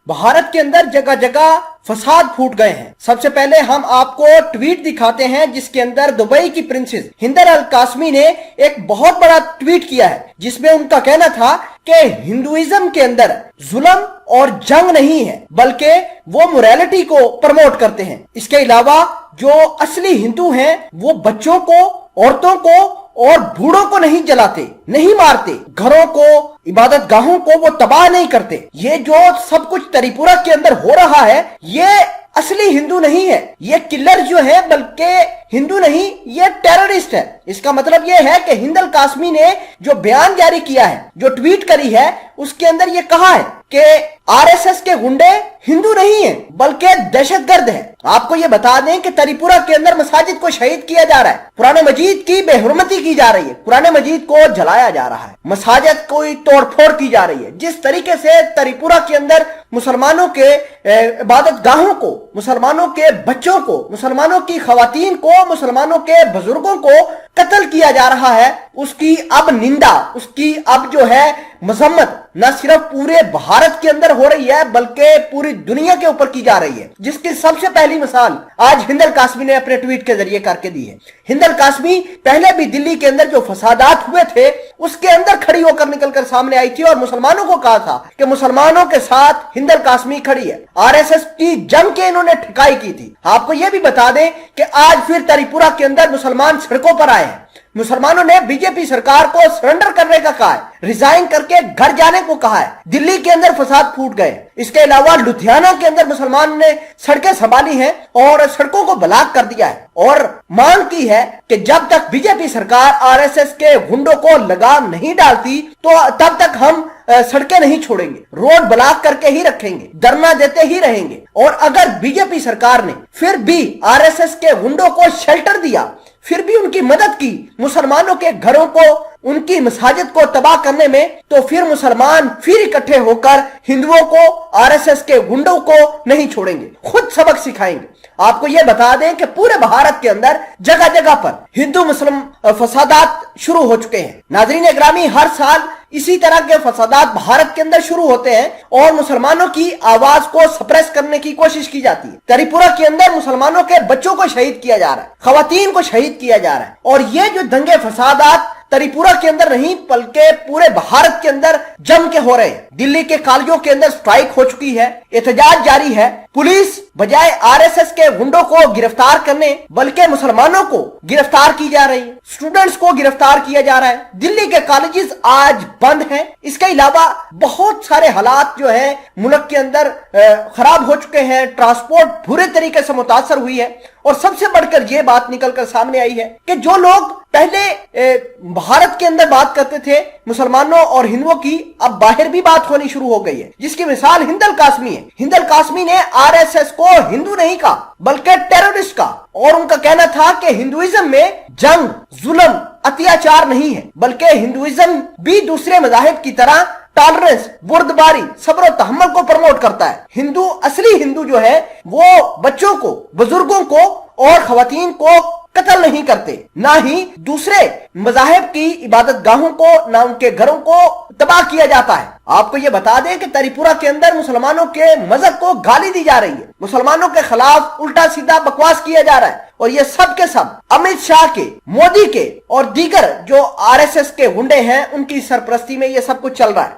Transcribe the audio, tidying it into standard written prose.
भारत के अंदर जगह जगह फसाद फूट गए हैं। सबसे पहले हम आपको ट्वीट दिखाते हैं जिसके अंदर दुबई की प्रिंसेस हिंदर अल कासमी ने एक बहुत बड़ा ट्वीट किया है, जिसमें उनका कहना था कि हिंदुइज्म के अंदर जुल्म और जंग नहीं है, बल्कि वो मोरालिटी को प्रमोट करते हैं। इसके अलावा जो असली हिंदू हैं वो बच्चों को, औरतों को और बूढ़ों को नहीं जलाते, नहीं मारते, घरों को, इबादत गाहों को वो तबाह नहीं करते। ये जो सब कुछ त्रिपुरा के अंदर हो रहा है ये असली हिंदू नहीं है, ये किलर जो है बल्कि हिंदू नहीं, ये टेररिस्ट है। इसका मतलब ये है कि हिंद अल कासमी ने जो बयान जारी किया है, जो ट्वीट करी है, उसके अंदर ये कहा है कि आरएसएस के गुंडे हिंदू नहीं है बल्कि दहशतगर्द है। आपको ये बता दें कि त्रिपुरा के अंदर मसाजिद को शहीद किया जा रहा है, कुरान मजीद की बेहुरमती की जा रही है, कुरान मजीद को जलाया जा रहा है, मसाजिद को तोड़फोड़ की जा रही है। जिस तरीके से त्रिपुरा के अंदर मुसलमानों के इबादत गाहों को, मुसलमानों के बच्चों को, मुसलमानों की खवातीन को, मुसलमानों के बुजुर्गों को कत्ल किया जा रहा है, उसकी अब निंदा, उसकी अब जो है मजम्मत न सिर्फ पूरे भारत के अंदर हो रही है बल्कि पूरी दुनिया के ऊपर की जा रही है, जिसकी सबसे पहली मिसाल आज हिंद अल कासमी ने अपने ट्वीट के जरिए करके दी है। हिंद अल कासमी पहले भी दिल्ली के अंदर जो फसादात हुए थे उसके अंदर खड़ी होकर निकलकर सामने आई थी और मुसलमानों को कहा था कि मुसलमानों के साथ हिंद अल कासमी खड़ी है। आरएसएस की जम के इन्होंने ठिकाई की थी। आपको यह भी बता दें कि आज फिर त्रिपुरा के अंदर मुसलमान सड़कों पर आए हैं। मुसलमानों ने बीजेपी सरकार को सरेंडर करने का कहा है, रिजाइन करके घर जाने को कहा है। दिल्ली के अंदर फसाद फूट गए। इसके अलावा लुधियाना के अंदर मुसलमान ने सड़कें संभाली हैं और सड़कों को ब्लॉक कर दिया है और मांग की है कि जब तक बीजेपी सरकार आरएसएस के गुंडों को लगाम नहीं डालती तो तब तक हम सड़कें नहीं छोड़ेंगे, रोड ब्लॉक करके ही रखेंगे, धरना देते ही रहेंगे। और अगर बीजेपी सरकार ने फिर भी आरएसएस के गुंडों को शेल्टर दिया, फिर भी उनकी मदद की मुसलमानों के घरों को, उनकी मसाजिद को तबाह करने में, तो फिर मुसलमान फिर इकट्ठे होकर हिंदुओं को, आरएसएस के गुंडों को नहीं छोड़ेंगे, खुद सबक सिखाएंगे। आपको यह बता दें कि पूरे भारत के अंदर जगह जगह पर हिंदू मुस्लिम फसादात शुरू हो चुके हैं। नाज़रीन ग्रामी, हर साल इसी तरह के फसादात भारत के अंदर शुरू होते हैं और मुसलमानों की आवाज को सप्रेस करने की कोशिश की जाती है। त्रिपुरा के अंदर मुसलमानों के बच्चों को शहीद किया जा रहा है, खवातीन को शहीद किया जा रहा है। और ये जो दंगे फसादात त्रिपुरा के अंदर नहीं बल्कि पूरे भारत के अंदर जम के हो रहे हैं। दिल्ली के कॉलेजों के अंदर स्ट्राइक हो चुकी है, एहतजाज जारी है। पुलिस बजाय आरएसएस के गुंडों को गिरफ्तार करने बल्कि मुसलमानों को गिरफ्तार की जा रही है, स्टूडेंट्स को गिरफ्तार किया जा रहा है। दिल्ली के कॉलेजेस आज बंद हैं। इसके अलावा बहुत सारे हालात जो है मुल्क के अंदर खराब हो चुके हैं, ट्रांसपोर्ट बुरे तरीके से मुतासर हुई है। और सबसे बढ़कर यह बात निकलकर सामने आई है कि जो लोग पहले भारत के अंदर बात करते थे मुसलमानों और हिंदुओं की, अब बाहर भी बात होनी शुरू हो गई है, जिसकी मिसाल हिंद अल कासमी है। हिंद अल कासमी ने आरएसएस को हिंदू नहीं कहा बल्कि टेररिस्ट का, और उनका कहना था कि हिंदुइज्म में जंग, जुल्म, अत्याचार नहीं है, बल्कि हिंदुइज्म भी दूसरे मजाहिब की तरह टॉलरेंस, बुर्दबारी, सब्र और तहम्मुल को प्रमोट करता है। हिंदू, असली हिंदू जो है वो बच्चों को, बुजुर्गों को और खवातीन को कत्ल नहीं करते, ना ही दूसरे मजाहिब की इबादत गाहों को, ना उनके घरों को तबाह किया जाता है। आपको ये बता दें कि त्रिपुरा के अंदर मुसलमानों के मजहब को गाली दी जा रही है, मुसलमानों के खिलाफ उल्टा सीधा बकवास किया जा रहा है। और ये सब के सब अमित शाह के, मोदी के और दीगर जो आरएसएस के गुंडे हैं उनकी सरपरस्ती में ये सब कुछ चल रहा है।